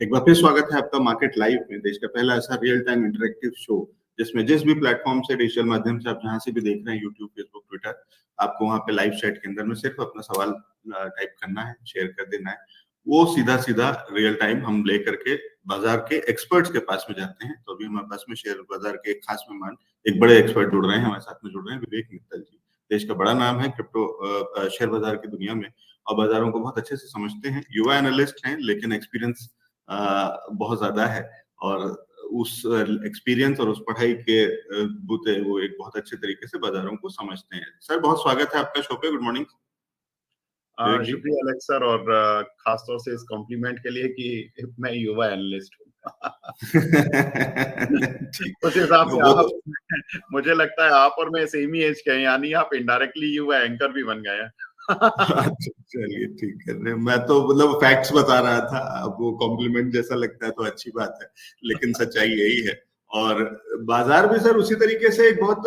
एक बार फिर स्वागत है आपका मार्केट लाइव में, देश का पहला ऐसा रियल टाइम इंटरेक्टिव शो जिसमें जिस भी प्लेटफॉर्म से डिजिटल माध्यम से आप जहां से भी देख रहे हैं, यूट्यूब, फेसबुक, ट्विटर, आपको वहां पे लाइव चैट के अंदर में सिर्फ अपना सवाल टाइप करना है, शेयर कर देना है। वो सीधा सीधा रियल टाइम हम ले करके बाजार के एक्सपर्ट्स के पास में जाते हैं। तो अभी हमारे पास में शेयर बाजार के एक खास मेहमान, एक बड़े एक्सपर्ट जुड़ रहे हैं, हमारे साथ में जुड़ रहे हैं विवेक मित्तल जी। देश का बड़ा नाम है क्रिप्टो शेयर बाजार की दुनिया में और बाजारों को बहुत अच्छे से समझते हैं। युवा एनालिस्ट हैं लेकिन एक्सपीरियंस बहुत ज्यादा है और उस एक्सपीरियंस और उस पढ़ाई के बूते वो एक बहुत अच्छे तरीके से बाजारों को समझते हैं। सर बहुत स्वागत है आपका शो पे। गुड मॉर्निंग विवेक जी। शुक्रिया अलेक्स सर, और खास तौर से इस कॉम्प्लीमेंट के लिए कि मैं युवा एनालिस्ट हूँ। ठीक। उस हिसाब से वो आप मुझे लगता है आप और मैं सेम ही एज के हैं, यानी आप इनडायरेक्टली युवा एंकर भी बन गए हैं। चलिए ठीक है, मैं तो मतलब फैक्ट्स बता रहा था। अब वो कॉम्प्लीमेंट जैसा लगता है तो अच्छी बात है, लेकिन सच्चाई यही है। और बाजार भी सर उसी तरीके से एक बहुत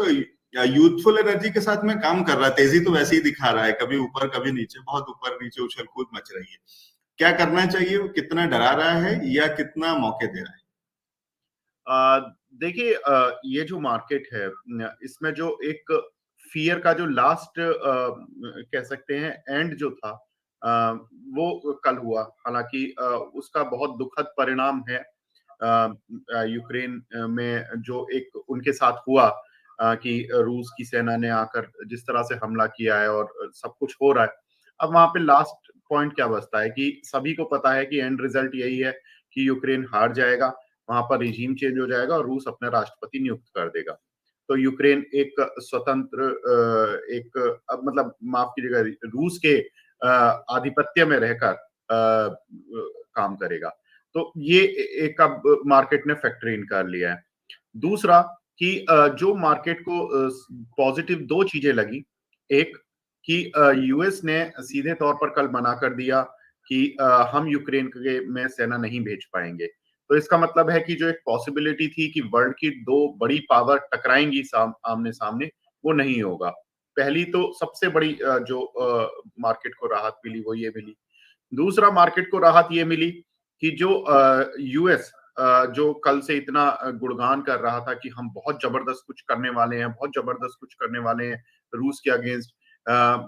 यूथफुल एनर्जी के साथ में काम कर रहा है। तेजी तो वैसे ही दिखा रहा है, कभी ऊपर कभी नीचे, बहुत ऊपर नीचे उछल कूद मच रही है। क्या करना चाहिए? वो कितना डरा रहा है या कितना मौके दे रहा है? देखिए, ये जो मार्केट है, इसमें जो एक फियर का जो लास्ट कह सकते हैं एंड जो था, वो कल हुआ। हालांकि उसका बहुत दुखद परिणाम है। यूक्रेन में जो एक उनके साथ हुआ, कि रूस की सेना ने आकर जिस तरह से हमला किया है और सब कुछ हो रहा है। अब वहां पे लास्ट पॉइंट क्या बचता है कि सभी को पता है कि एंड रिजल्ट यही है कि यूक्रेन हार जाएगा, वहां पर रिजीम चेंज हो जाएगा और रूस अपना राष्ट्रपति नियुक्त कर देगा। तो यूक्रेन एक स्वतंत्र एक मतलब माफ कीजिएगा, रूस के आधिपत्य में रहकर काम करेगा। तो ये एक अब मार्केट ने फैक्टर इन कर लिया है। दूसरा कि जो मार्केट को पॉजिटिव दो चीजें लगी। एक कि यूएस ने सीधे तौर पर कल मना कर दिया कि हम यूक्रेन के में सेना नहीं भेज पाएंगे। तो इसका मतलब है कि जो एक पॉसिबिलिटी थी कि वर्ल्ड की दो बड़ी पावर टकराएंगी आमने सामने, वो नहीं होगा। पहली तो सबसे बड़ी जो मार्केट को राहत मिली वो ये मिली। दूसरा मार्केट को राहत ये मिली कि जो यूएस जो कल से इतना गुणगान कर रहा था कि हम बहुत जबरदस्त कुछ करने वाले हैं, बहुत जबरदस्त कुछ करने वाले हैं रूस के अगेंस्ट,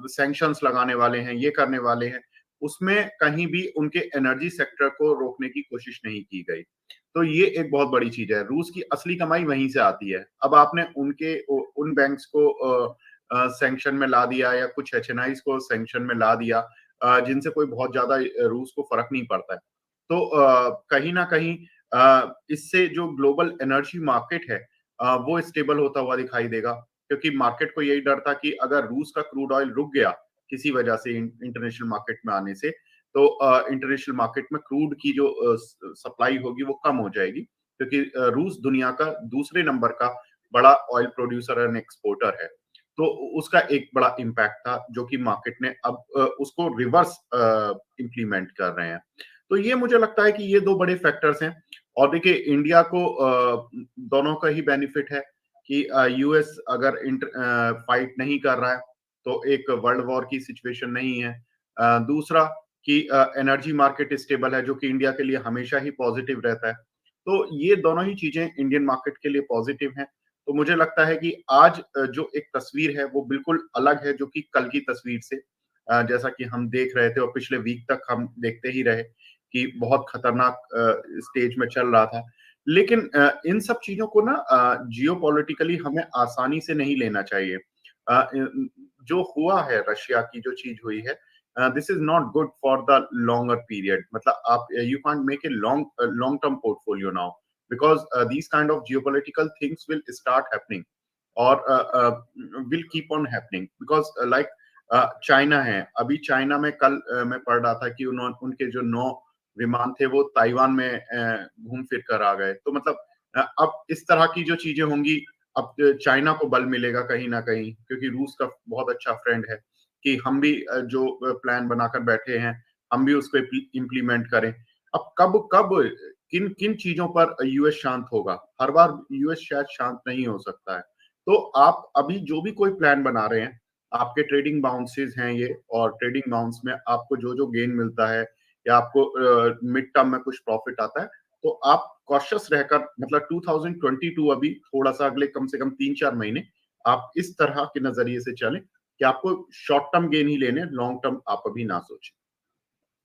सैंक्शंस लगाने वाले हैं, ये करने वाले हैं, उसमें कहीं भी उनके एनर्जी सेक्टर को रोकने की कोशिश नहीं की गई। तो ये एक बहुत बड़ी चीज है। रूस की असली कमाई वहीं से आती है। अब आपने उनके उन बैंक्स को सैंक्शन में ला दिया या कुछ एचएनआईज को सैंक्शन में ला दिया, जिनसे कोई बहुत ज्यादा रूस को फर्क नहीं पड़ता है। तो कहीं ना कहीं इससे जो ग्लोबल एनर्जी मार्केट है, वो स्टेबल होता हुआ दिखाई देगा। क्योंकि मार्केट को यही डर था कि अगर रूस का क्रूड ऑयल रुक गया किसी वजह से इंटरनेशनल मार्केट में आने से, तो इंटरनेशनल मार्केट में क्रूड की जो सप्लाई होगी वो कम हो जाएगी। क्योंकि रूस दुनिया का दूसरे नंबर का बड़ा ऑयल प्रोड्यूसर एंड एक्सपोर्टर है। तो उसका एक बड़ा इम्पैक्ट था जो कि मार्केट ने अब उसको रिवर्स इम्प्लीमेंट कर रहे हैं। तो ये मुझे लगता है कि ये दो बड़े फैक्टर्स हैं। और देखिए, इंडिया को दोनों का ही बेनिफिट है कि यूएस अगर फाइट नहीं कर रहा है तो एक वर्ल्ड वॉर की सिचुएशन नहीं है। दूसरा कि एनर्जी मार्केट स्टेबल है, जो कि इंडिया के लिए हमेशा ही पॉजिटिव रहता है। तो ये दोनों ही चीजें इंडियन मार्केट के लिए पॉजिटिव हैं। तो मुझे लगता है कि आज जो एक तस्वीर है वो बिल्कुल अलग है जो कि कल की तस्वीर से। जैसा कि हम देख रहे थे और पिछले वीक तक हम देखते ही रहे कि बहुत खतरनाक स्टेज में चल रहा था। लेकिन इन सब चीजों को ना जियोपॉलिटिकली हमें आसानी से नहीं लेना चाहिए। जो हुआ है, रशिया की जो चीज हुई है, this is not good for the longer period. मतलब आप you can't make a long term portfolio now, because these kind of geopolitical things will start happening or will keep on happening because like China है। अभी China में कल मैं पढ़ रहा था कि उनके जो 9 विमान थे वो ताइवान में घूम फिर कर आ गए। तो मतलब अब इस तरह की जो चीजें होंगी, अब चाइना को बल मिलेगा कहीं ना कहीं, क्योंकि रूस का बहुत अच्छा फ्रेंड है कि हम भी जो प्लान बनाकर बैठे हैं हम भी उसको इम्प्लीमेंट करें। अब कब कब किन किन चीजों पर यूएस शांत होगा? हर बार यूएस शायद शांत नहीं हो सकता है। तो आप अभी जो भी कोई प्लान बना रहे हैं, आपके ट्रेडिंग बाउंसेस हैं ये, और ट्रेडिंग बाउंस में आपको जो जो गेन मिलता है या आपको मिड टर्म में कुछ प्रॉफिट आता है, तो आप कॉशियस रहकर मतलब 2022 अभी थोड़ा-सा अगले कम से कम 3-4 महीने आप इस तरह के नज़रिए से चलें कि आपको शॉर्ट टर्म गेन ही लेने, लॉन्ग टर्म आप अभी ना सोचें।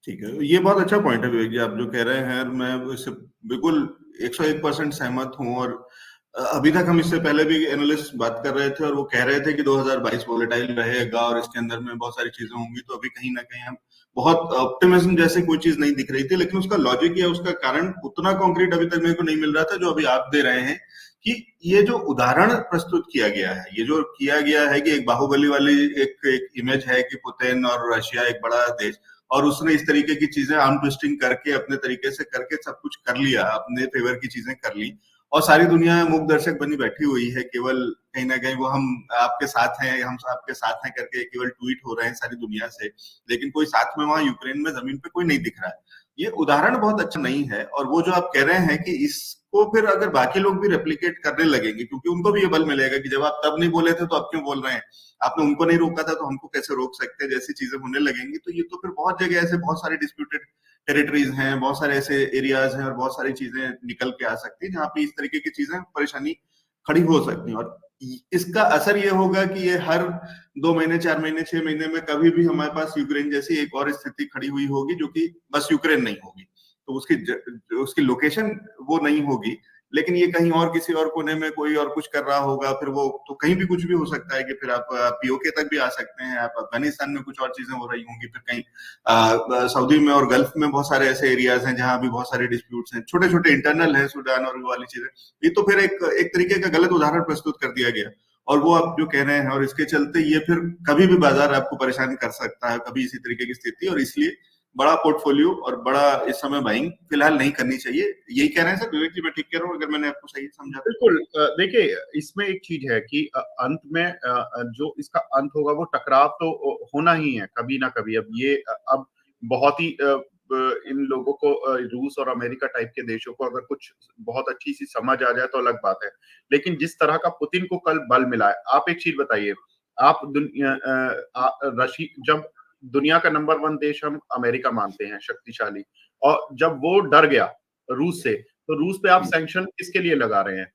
ठीक है, ये बहुत अच्छा पॉइंट है विवेक जी, आप जो कह रहे हैं, और मैं इससे बिल्कुल 101% सहमत हूँ। और अभी तक हम इससे पहले भी एनालिस्ट बात कर रहे थे और वो कह रहे थे कि 2022 वोलेटाइल रहेगा और इसके अंदर में बहुत सारी चीजें होंगी। तो अभी कहीं ना कहीं हम बहुत ऑप्टिमिज्म जैसे कोई चीज नहीं दिख रही थी, लेकिन उसका लॉजिक या उसका कारण उतना कॉन्क्रीट अभी तक मेरे को नहीं मिल रहा था जो अभी आप दे रहे हैं। कि ये जो उदाहरण प्रस्तुत किया गया है, ये जो किया गया है कि एक बाहुबली वाली एक इमेज है कि पुतिन और रशिया एक बड़ा देश, और उसने इस तरीके की चीजें आर्म ट्विस्टिंग करके अपने तरीके से करके सब कुछ कर लिया, अपने फेवर की चीजें कर ली, और सारी दुनिया मूक दर्शक बनी बैठी हुई है। केवल कहीं ना कहीं वो हम आपके साथ हैं, हम आपके साथ हैं करके केवल ट्वीट हो रहे हैं सारी दुनिया से, लेकिन कोई साथ में वहां यूक्रेन में जमीन पे कोई नहीं दिख रहा है। ये उदाहरण बहुत अच्छा नहीं है। और वो जो आप कह रहे हैं कि इसको फिर अगर बाकी लोग भी रेप्लिकेट करने लगेंगे, क्योंकि उनको भी ये बल मिलेगा कि जब आप तब नहीं बोले थे तो अब क्यों बोल रहे हैं, आपने उनको नहीं रोका था तो हमको कैसे रोक सकते हैं, जैसी चीजें होने लगेंगी। तो ये तो फिर बहुत जगह ऐसे बहुत सारे डिस्प्यूटेड टेरिटरीज हैं, बहुत सारे ऐसे एरियाज हैं और बहुत सारी चीजें निकल के आ सकती है जहाँ पे इस तरीके की चीजें परेशानी खड़ी हो सकती है। और इसका असर ये होगा कि ये हर 2 महीने, 4 महीने, 6 महीने में कभी भी हमारे पास यूक्रेन जैसी एक और स्थिति खड़ी हुई होगी, जो कि बस यूक्रेन नहीं होगी, तो उसकी लोकेशन वो नहीं होगी, लेकिन ये कहीं और किसी और कोने में कोई और कुछ कर रहा होगा। फिर वो तो कहीं भी कुछ भी हो सकता है कि फिर आप पीओके तक भी आ सकते हैं, आप अफगानिस्तान में कुछ और चीजें हो रही होंगी, फिर कहीं सऊदी में और गल्फ में बहुत सारे ऐसे एरियाज हैं जहां भी बहुत सारे डिस्प्यूट्स हैं, छोटे छोटे इंटरनल है, सूडान और वो वाली चीजें। ये तो फिर एक तरीके का गलत उदाहरण प्रस्तुत कर दिया गया, और वो आप जो कह रहे हैं, और इसके चलते ये फिर कभी भी बाजार आपको परेशान कर सकता है, कभी इसी तरीके की स्थिति। और इसलिए बड़ा पोर्टफोलियो और बड़ा इस समय बाइंग फिलहाल नहीं करनी चाहिए, यही कह रहे हैं सर विवेक जी? मैं ठीक कह रहा हूँ अगर मैंने आपको सही समझा? बिल्कुल। देखिए, इसमें एक चीज है कि अंत में जो इसका अंत होगा वो टकराव तो होना ही है कभी ना कभी। अब ये अब बहुत ही इन लोगों को रूस और अमेरिका टाइप के देशों को अगर कुछ बहुत अच्छी सी समझ आ जाए तो अलग बात है। लेकिन जिस तरह का पुतिन को कल बल मिला है, आप एक चीज बताइए, आप रशी जब दुनिया का नंबर 1 देश हम अमेरिका मानते हैं शक्तिशाली, और जब वो डर गया रूस से, तो रूस पे आप सैंक्शन किसके लिए लगा रहे हैं?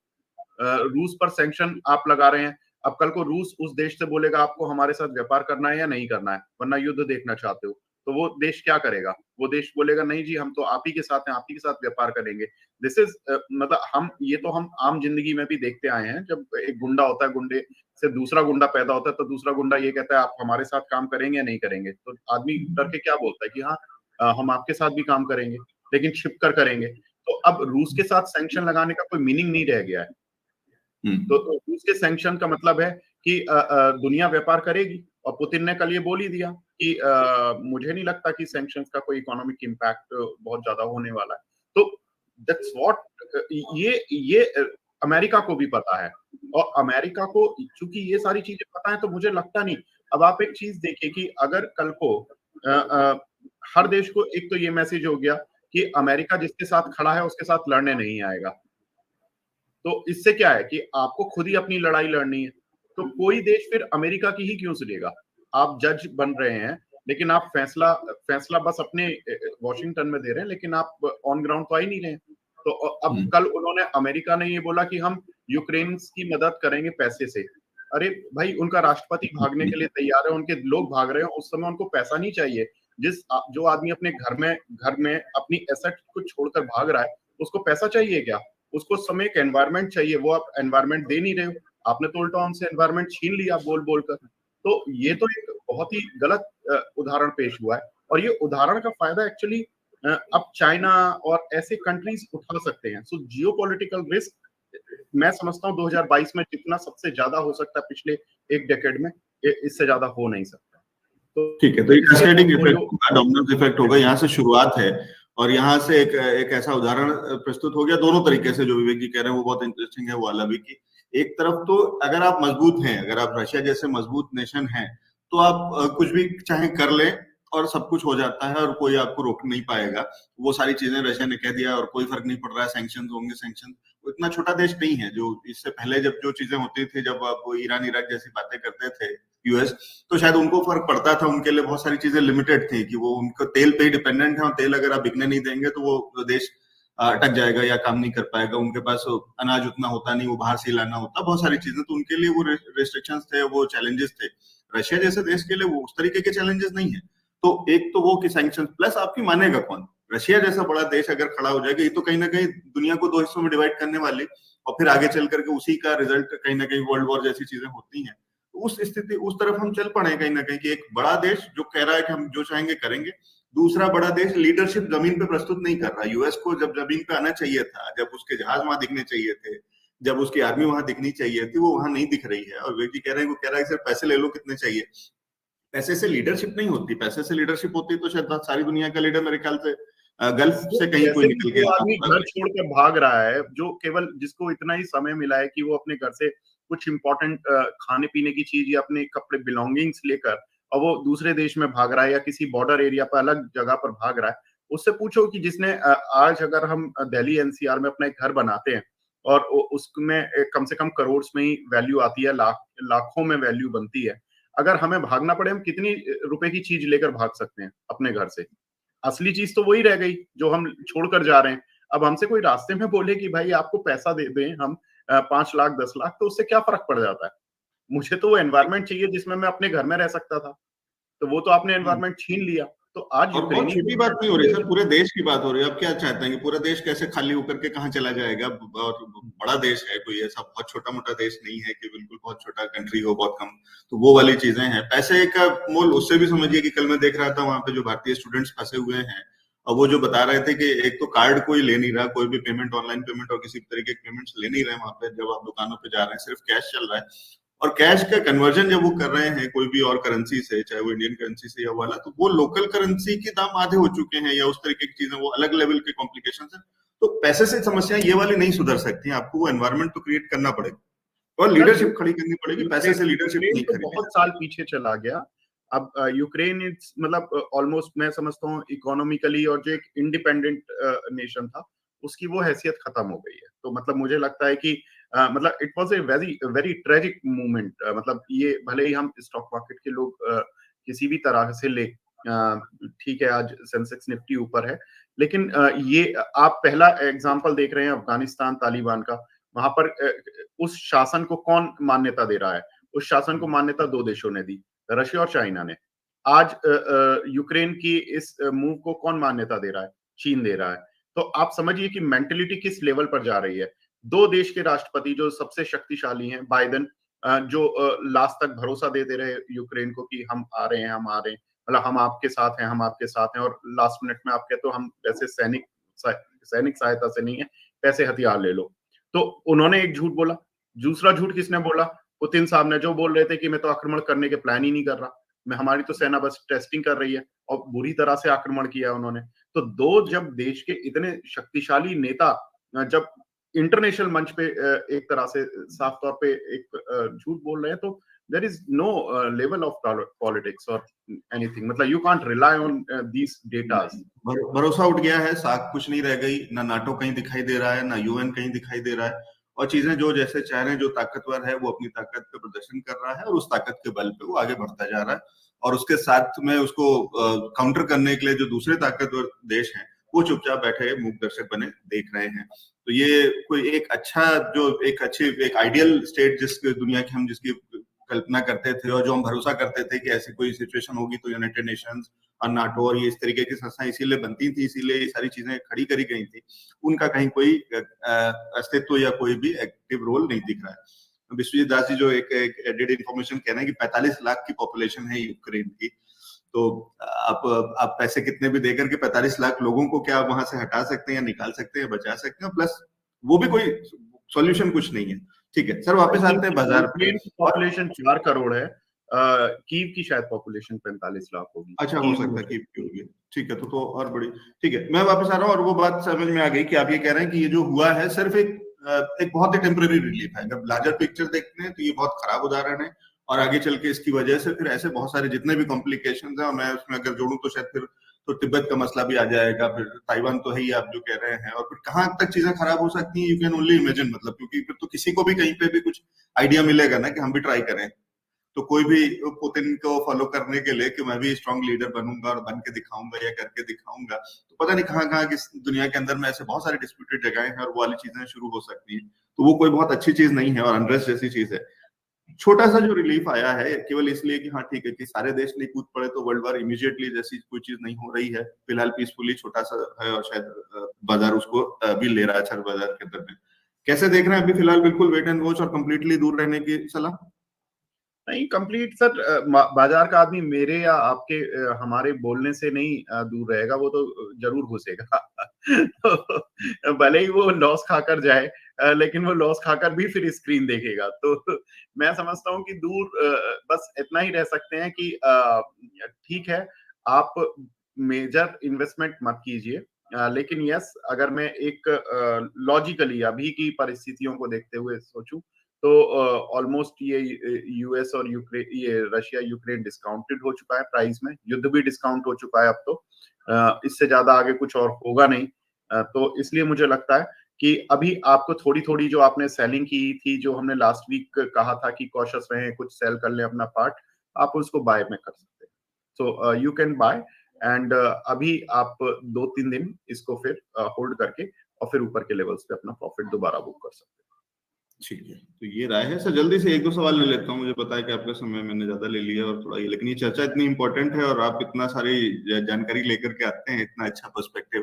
रूस पर सैंक्शन आप लगा रहे हैं। अब कल को रूस उस देश से बोलेगा आपको हमारे साथ व्यापार करना है या नहीं करना है, वरना युद्ध देखना चाहते हो, तो वो देश क्या करेगा? वो देश बोलेगा नहीं जी, हम तो आप ही के साथ हैं, आप ही के साथ व्यापार करेंगे। दिस इज मतलब हम आम जिंदगी में भी देखते आए हैं, जब एक गुंडा होता है, गुंडे से दूसरा गुंडा पैदा होता है, तो दूसरा गुंडा ये कहता है आप हमारे साथ काम करेंगे या नहीं करेंगे? तो आदमी डर के क्या बोलता है कि हाँ, हम आपके साथ भी काम करेंगे, लेकिन छिप कर करेंगे। तो अब रूस के साथ सैंक्शन लगाने का कोई मीनिंग नहीं रह गया है। तो रूस के सैंक्शन का मतलब है कि दुनिया व्यापार करेगी, और पुतिन ने कल ये बोल ही दिया कि मुझे नहीं लगता कि सैंक्शंस का कोई इकोनॉमिक इम्पैक्ट बहुत ज्यादा होने वाला है। तो दैट्स व्हाट ये अमेरिका को भी पता है, और अमेरिका को चूंकि ये सारी चीजें पता है, तो मुझे लगता नहीं। अब आप एक चीज देखिए कि अगर कल को हर देश को एक तो ये मैसेज हो गया कि अमेरिका जिसके साथ खड़ा है उसके साथ लड़ने नहीं आएगा, तो इससे क्या है कि आपको खुद ही अपनी लड़ाई लड़नी है। तो कोई देश फिर अमेरिका की ही क्यों सुनेगा? आप जज बन रहे हैं, लेकिन आप फैसला फैसला बस अपने वॉशिंगटन में दे रहे हैं, लेकिन आप ऑन ग्राउंड तो आ ही नहीं रहे हैं। तो अब कल उन्होंने, अमेरिका ने ये बोला कि हम यूक्रेन की मदद करेंगे पैसे से। अरे भाई, उनका राष्ट्रपति भागने के लिए तैयार है, उनके लोग भाग रहे हैं, उस समय उनको पैसा नहीं चाहिए। जो आदमी अपने घर में अपनी एसेट को छोड़कर भाग रहा है, उसको पैसा चाहिए क्या? उसको उस समय एक एनवायरनमेंट चाहिए, वो आप एनवायरनमेंट दे नहीं रहे हो। आपने तो उल्टा उनसे एनवायरनमेंट छीन लिया बोल-बोल कर। तो ये तो एक बहुत ही गलत उदाहरण पेश हुआ है, और ये उदाहरण का फ़ायदा एक्चुअली अब चाइना और ऐसे कंट्रीज़ उठा सकते हैं। सो जियोपॉलिटिकल रिस्क मैं समझता हूँ 2022 में जितना सबसे ज़्यादा हो सकता है पिछले 1 डेकेड में, इससे ज़्यादा हो नहीं सकता। तो ठीक है, तो ये इसलिए कैस्केडिंग इफेक्ट पोर्टफोलियो होगा, डोमिनोज इफेक्ट होगा, यहाँ से शुरुआत है। और यहाँ से एक ऐसा उदाहरण प्रस्तुत हो गया दोनों तरीके से, जो विवेक जी कह रहे हैं वो बहुत इंटरेस्टिंग है वो वाला भी। कि एक तरफ तो अगर आप मजबूत हैं, अगर आप रशिया जैसे मजबूत नेशन हैं, तो आप कुछ भी चाहे कर लें और सब कुछ हो जाता है और कोई आपको रोक नहीं पाएगा। वो सारी चीजें रशिया ने कह दिया और कोई फर्क नहीं पड़ रहा है, सैंक्शन होंगे सैंक्शन। वो इतना छोटा देश नहीं है। जो इससे पहले जब जो चीजें होती थी, जब आप ईरान इराक जैसी बातें करते थे, यूएस, तो शायद उनको फर्क पड़ता था, उनके लिए बहुत सारी चीजें लिमिटेड थी कि वो उनको तेल पे ही डिपेंडेंट है और तेल अगर आप बिकने नहीं देंगे तो वो देश अटक जाएगा या काम नहीं कर पाएगा, उनके पास अनाज उतना होता नहीं, वो बाहर से लाना होता, बहुत सारी चीजें, तो उनके लिए वो रेस्ट्रिक्शंस थे, वो चैलेंजेस थे। रशिया जैसे देश के लिए वो उस तरीके के चैलेंजेस नहीं है। तो एक तो वो कि सैंक्शन प्लस आपकी मानेगा कौन? रशिया जैसा बड़ा देश अगर खड़ा हो जाएगा, ये तो कहीं ना कहीं दुनिया को दो हिस्सों में डिवाइड करने वाली, और फिर आगे चल करके उसी का रिजल्ट कहीं ना कहीं वर्ल्ड वॉर जैसी चीजें होती हैं। तो उस स्थिति उस तरफ हम चल पड़े कहीं ना कहीं कि एक बड़ा देश जो कह रहा है कि हम जो चाहेंगे करेंगे, दूसरा बड़ा देश लीडरशिप जमीन पे प्रस्तुत नहीं कर रहा। यूएस को जब जमीन पे आना चाहिए था, जब उसके जहाज वहां दिखने चाहिए थे, जब उसकी आर्मी वहां दिखनी चाहिए थी, वो वहां नहीं दिख रही है। और विवेक जी कह रहे हैं, वो कह रहा है सिर्फ पैसे ले लो, कितने चाहिए। पैसे से लीडरशिप नहीं होती, पैसे से लीडरशिप होती तो शायद सारी दुनिया का लीडर मेरे ख्याल से गल्फ से कहीं कोई वैसे भी निकल के जो आता आदमी होगा। घर छोड़कर भाग रहा है, जो केवल जिसको इतना ही समय मिला है कि वो अपने घर से कुछ इंपॉर्टेंट खाने पीने की चीज या अपने कपड़े बिलोंगिंग्स लेकर और वो दूसरे देश में भाग रहा है या किसी बॉर्डर एरिया पर अलग जगह पर भाग रहा है, उससे पूछो कि जिसने आज अगर हम दिल्ली एनसीआर में अपना एक घर बनाते हैं और उसमें कम से कम करोड़ में ही वैल्यू आती है, लाखों में वैल्यू बनती है। अगर हमें भागना पड़े, हम कितनी रुपए की चीज लेकर भाग सकते हैं अपने घर से? असली चीज तो वही रह गई जो हम छोड़कर जा रहे हैं। अब हमसे कोई रास्ते में बोले कि भाई आपको पैसा दे दें हम 5 लाख 10 लाख, तो उससे क्या फ़र्क पड़ जाता है? मुझे तो वो एनवायरनमेंट चाहिए जिसमें मैं अपने घर में रह सकता था। तो वो तो आपने हम्म। एनवायरनमेंट छीन लिया। तो आज और बहुत यूक्रेनी छोटी बात नहीं हो रही सर, पूरे देश की बात हो रही है। अब क्या चाहते हैं कि पूरा देश कैसे खाली होकर के कहाँ चला जाएगा? और बड़ा देश है, कोई ऐसा बहुत छोटा मोटा देश नहीं है कि बिल्कुल बहुत छोटा कंट्री हो, बहुत कम। तो वो वाली चीजें हैं। पैसे का मोल उससे भी समझिए कि कल मैं देख रहा था वहां पे जो भारतीय स्टूडेंट्स फंसे हुए हैं, और वो जो बता रहे थे कि एक तो कार्ड कोई ले नहीं रहा, कोई भी पेमेंट, ऑनलाइन पेमेंट और किसी तरीके के पेमेंट्स ले नहीं रहे वहां पे, जब आप दुकानों पे जा रहे हैं सिर्फ कैश चल रहा है। और कैश का कन्वर्जन जब वो कर रहे हैं कोई भी और करेंसी से, चाहे वो इंडियन करेंसी से या वाला, तो वो लोकल करेंसी के दाम आधे हो चुके हैं या उस तरीके की चीजें, वो अलग लेवल के कॉम्प्लिकेशन है। तो पैसे से समस्या ये वाली नहीं सुधर सकती, आपको वो एनवायरमेंट तो क्रिएट करना पड़ेगा और सर, लीडरशिप खड़ी करनी पड़ेगी। पैसे से लीडरशिप यूक्रेन नहीं तो खरीदी बहुत जाती। साल पीछे चला गया। अब यूक्रेन इट्स मतलब ऑलमोस्ट मैं समझता हूँ इकोनॉमिकली और जो एक इंडिपेंडेंट नेशन था, उसकी वो हैसियत खत्म हो गई है। तो मतलब मुझे लगता है कि मतलब it was a very very tragic moment. मतलब ये भले ही हम स्टॉक मार्केट के लोग किसी भी तरह से ले ठीक है, आज सेंसेक्स निफ्टी ऊपर है, लेकिन ये आप पहला एग्जांपल देख रहे हैं अफगानिस्तान तालिबान का। वहां पर उस शासन को कौन मान्यता दे रहा है? उस शासन को मान्यता 2 देशों ने दी, रशिया और चाइना ने। आज यूक्रेन की इस मूव को कौन मान्यता दे रहा है? चीन दे रहा है। तो आप समझिए कि मेंटालिटी किस लेवल पर जा रही है। 2 देश के राष्ट्रपति जो सबसे शक्तिशाली हैं, बाइडेन जो लास्ट तक भरोसा देते रहे यूक्रेन को कि हम आ रहे हैं, हम आ रहे हैं। मतलब हम आपके साथ हैं, हम आपके साथ हैं, और लास्ट मिनट में आप कहते हो हम वैसे सैनिक सहायता से नहीं है, पैसे हथियार ले लो। तो उन्होंने एक झूठ बोला। दूसरा झूठ किसने बोला? पुतिन साहब ने, जो बोल रहे थे कि मैं तो आक्रमण करने के प्लान ही नहीं कर रहा। मैं हमारी तो सेना बस टेस्टिंग कर रही है, और बुरी तरह से आक्रमण किया उन्होंने। तो 2 जब देश के इतने शक्तिशाली नेता जब इंटरनेशनल मंच पे एक तरह से साफ तौर पे एक झूठ बोल रहे हैं, तो there is no level of politics और एनीथिंग। मतलब you can't rely on these datas. भरोसा उठ गया है, साख कुछ नहीं रह गई, ना नाटो कहीं दिखाई दे रहा है, ना यूएन कहीं दिखाई दे रहा है। और चीजें जो जैसे चाह रहे हैं, जो ताकतवर है वो अपनी ताकत का प्रदर्शन कर रहा है और उस ताकत के बल पे वो आगे बढ़ता जा रहा है। और उसके साथ में उसको काउंटर करने के लिए जो दूसरे ताकतवर देश हैं, वो चुपचाप बैठे मूक दर्शक बने देख रहे हैं। तो ये कोई एक अच्छा, जो एक अच्छी, एक आइडियल स्टेट जिस दुनिया की हम जिसकी कल्पना करते थे और जो हम भरोसा करते थे कि ऐसी कोई सिचुएशन होगी तो यूनाइटेड नेशंस और नाटो और ये इस तरीके की संस्थाएं इसीलिए बनती थी, इसीलिए ये सारी चीजें खड़ी करी गई थी, उनका कहीं कोई अस्तित्व या कोई भी एक्टिव रोल नहीं दिख रहा है। विश्वजीत दास जी जो एक एडेड इन्फॉर्मेशन कह रहे हैं कि 45 लाख की पॉपुलेशन है यूक्रेन की। तो आप पैसे कितने भी देकर के 45 लाख लोगों को क्या वहां से हटा सकते हैं या निकाल सकते हैं, बचा सकते हैं? प्लस वो भी कोई सॉल्यूशन कुछ नहीं है। ठीक है सर, वापस आते हैं बाजार पे। यूक्रेन की पॉपुलेशन 4 करोड़ है। कीव की शायद पॉपुलेशन 45 लाख होगी। अच्छा, हो सकता है कि होगी। ठीक है, तो और बड़ी। ठीक है, मैं वापस आ रहा हूँ और वो बात समझ में आ गई कि आप ये कह रहे हैं कि ये जो हुआ है सिर्फ एक बहुत ही टेम्पररी रिलीफ है। जब लार्जर पिक्चर देखते हैं तो ये बहुत खराब उदाहरण है, और आगे चल के इसकी वजह से फिर ऐसे बहुत सारे जितने भी कॉम्प्लिकेशंस हैं, और मैं उसमें अगर जोड़ूं तो शायद फिर तो तिब्बत का मसला भी आ जाएगा, फिर ताइवान तो है ही आप जो कह रहे हैं, और फिर कहाँ तक चीजें खराब हो सकती हैं, यू कैन ओनली इमेजिन। मतलब क्योंकि फिर तो किसी को भी कहीं पे भी कुछ आइडिया मिलेगा ना कि हम भी ट्राई करें, तो कोई भी पुतिन को फॉलो करने के लिए कि मैं भी स्ट्रांग लीडर बनूंगा और बन के दिखाऊंगा या करके दिखाऊंगा, तो पता नहीं कहाँ कहाँ किस दुनिया के अंदर में ऐसे बहुत सारी डिस्प्यूटेड जगहें हैं और वो वाली चीजें शुरू हो सकती हैं। तो वो कोई बहुत अच्छी चीज नहीं है और अनरेस्ट जैसी चीज है। छोटा सा जो रिलीफ आया है केवल इसलिए कि हाँ ठीक है कि सारे देश नहीं कूद पड़े तो वर्ल्ड वार इमीडिएटली जैसी कोई चीज नहीं हो रही है, फिलहाल पीसफुली छोटा सा है और शायद बाजार उसको भी ले रहा है अच्छा बाजार के अंदर में। कैसे देख रहे हैं अभी फिलहाल? बिल्कुल वेट एंड वॉच और कंप्लीटली दूर रहने की सलाह? नहीं, कंप्लीट सर बाजार का आदमी मेरे या आपके हमारे बोलने से नहीं दूर रहेगा, वो तो जरूर घुसेगा। तो भले ही वो लॉस खाकर जाए, लेकिन वो लॉस खाकर भी फिर स्क्रीन देखेगा। तो मैं समझता हूँ कि दूर बस इतना ही रह सकते हैं कि ठीक है, आप मेजर इन्वेस्टमेंट मत कीजिए, लेकिन यस, अगर मैं एक लॉजिकली अभी की परिस्थितियों को देखते हुए सोचूं तो ऑलमोस्ट ये यूएस और यूक्रेन, ये रशिया यूक्रेन डिस्काउंटेड हो चुका है प्राइस में, युद्ध भी डिस्काउंट हो चुका है अब तो, इससे ज्यादा आगे कुछ और होगा नहीं। तो इसलिए मुझे लगता है कि अभी आपको थोड़ी थोड़ी जो आपने सेलिंग की थी, जो हमने लास्ट वीक कहा था कि कॉशियस रहें, कुछ सेल कर लें अपना पार्ट, आप उसको बाय में कर सकते हैं। So you can buy and अभी आप 2-3 दिन इसको फिर होल्ड करके और फिर ऊपर के लेवल्स पे अपना प्रॉफिट दोबारा बुक कर सकते हैं। ठीक है, तो ये राय है सर। जल्दी से एक दो सवाल ले लेता हूँ, मुझे पता है कि आपका समय मैंने ज्यादा ले लिया और थोड़ा ये, लेकिन ये चर्चा इतनी इंपॉर्टेंट है और आप इतना सारी जानकारी लेकर के आते हैं, इतना अच्छा पर्सपेक्टिव,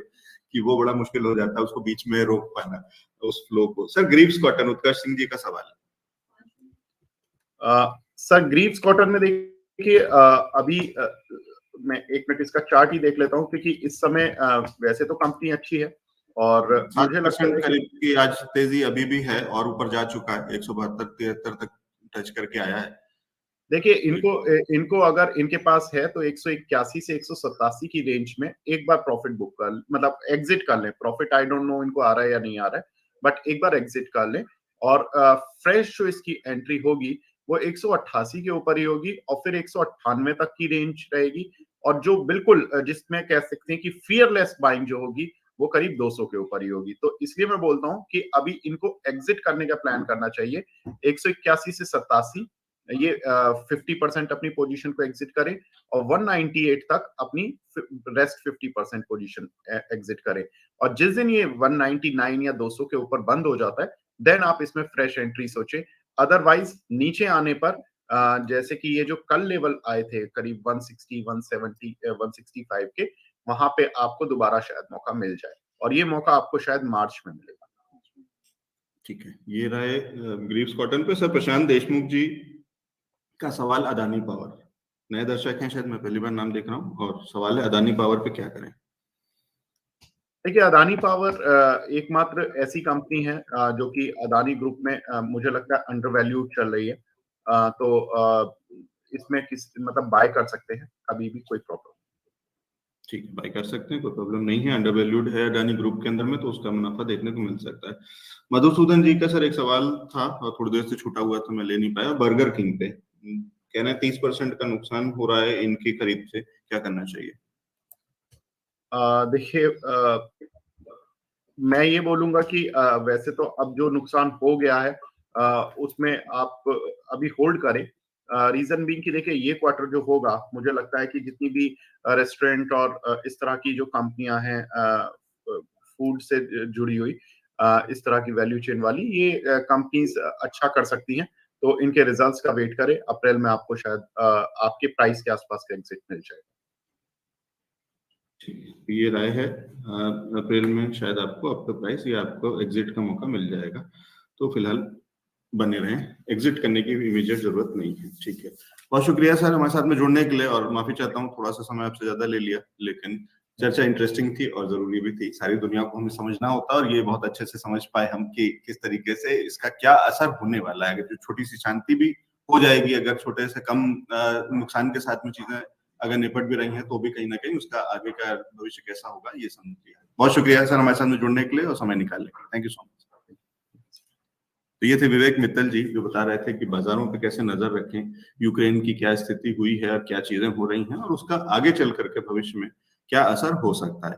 कि वो बड़ा मुश्किल हो जाता है उसको बीच में रोक पाना, उस फ्लो को। सर ग्रीव्स कॉटन, उत्कर्ष सिंह जी का सवाल है। सर ग्रीव्स कॉटन में देखिए, अभी मैं एक मिनट इसका चार्ट ही देख लेता हूँ, क्योंकि इस समय वैसे तो कंपनी अच्छी है और मुझे लगता है करीब की आज तेजी अभी भी है और ऊपर जा चुका है, 172-73 तक टच करके आया है। देखिए, इनको अगर इनके पास है तो 181 से 187 की रेंज में एक बार प्रॉफिट बुक कर, मतलब एग्जिट कर लें। प्रॉफिट आई डोंट नो इनको आ रहा है या नहीं आ रहा है, बट एक बार एग्जिट कर लें और फ्रेश जो इसकी एंट्री होगी वो 188 के ऊपर ही होगी और फिर 198 तक की रेंज रहेगी, और जो बिल्कुल जिसमें कह सकते हैं कि फियरलेस बाइंग जो होगी वो करीब 200 के ऊपर ही होगी। तो इसलिए मैं बोलता हूं कि अभी इनको एग्जिट करने का प्लान करना चाहिए। 181 से 87 ये 50% अपनी पोजीशन को एग्जिट करें और 198 तक अपनी रेस्ट 50% पोजीशन एग्जिट करें, और जिस दिन ये 199 या 200 के ऊपर बंद हो जाता है देन आप इसमें फ्रेश एंट्री सोचे। अदरवाइज नीचे आने पर जैसे कि ये जो कल लेवल आए थे करीब 160, 170, 165 के, वहां पे आपको दोबारा शायद मौका मिल जाए, और ये मौका आपको शायद मार्च में मिलेगा। ठीक है, ये रहे ग्रीव्स कॉटन पे। सर प्रशांत देशमुख जी का सवाल अदानी पावर, नए दर्शक हैं शायद, मैं पहली बार नाम देख रहा हूँ, और सवाल है अदानी पावर पे क्या करें? देखिए, अदानी पावर एकमात्र ऐसी कंपनी है जो कि अदानी ग्रुप में मुझे लगता है अंडर वैल्यू चल रही है, तो इसमें किस मतलब बाय कर सकते हैं, अभी भी कोई प्रॉब्लम। ठीक है, बाय कर सकते हैं, कोई प्रॉब्लम नहीं है। अंडर वैल्यूड है अडानी ग्रुप के अंदर में, तो उसका मुनाफा देखने को मिल सकता है। मधुसूदन जी का सर एक सवाल था और थोड़ी देर से छूटा हुआ था, मैं ले नहीं पाया। बर्गर किंग पे कह रहे हैं 30% का नुकसान हो रहा है इनकी खरीद से, क्या करना चाहिए? देखिए, मैं ये बोलूंगा कि वैसे तो अब जो नुकसान हो गया है उसमें आप अभी होल्ड करें। रीजन बीइंग कि देखिए, ये क्वार्टर जो होगा मुझे लगता है कि जितनी भी रेस्टोरेंट और इस तरह की जो कंपनियां हैं फूड से जुड़ी हुई, इस तरह की वैल्यू चेन वाली, ये कंपनीज अच्छा कर सकती हैं। तो इनके रिजल्ट्स का वेट करें, अप्रैल में आपको शायद आपके प्राइस के आसपास का एग्जिट मिल जाए। ये राय है, अप्रैल में शायद आपको आपका प्राइस या आपको एग्जिट का मौका मिल जाएगा, तो फिलहाल बने रहें, एग्जिट करने की इमीडिएट जरूरत नहीं है। ठीक है, बहुत शुक्रिया सर हमारे साथ में जुड़ने के लिए, और माफी चाहता हूँ थोड़ा सा समय आपसे ज्यादा ले लिया, लेकिन चर्चा इंटरेस्टिंग थी और जरूरी भी थी। सारी दुनिया को हमें समझना होता है और ये बहुत अच्छे से समझ पाए हम कि किस तरीके से इसका क्या असर होने वाला है। अगर जो छोटी सी शांति भी हो जाएगी, अगर छोटे से कम नुकसान के साथ में चीजें अगर निपट भी रही हैं, तो भी कहीं ना कहीं उसका आगे का भविष्य कैसा होगा ये समझ लिया। बहुत शुक्रिया सर हमारे साथ में जुड़ने के लिए और समय निकालने के लिए, थैंक यू सो मच। तो ये थे विवेक मित्तल जी, जो बता रहे थे कि बाजारों पे कैसे नजर रखें, यूक्रेन की क्या स्थिति हुई है और क्या चीजें हो रही हैं और उसका आगे चल करके भविष्य में क्या असर हो सकता है।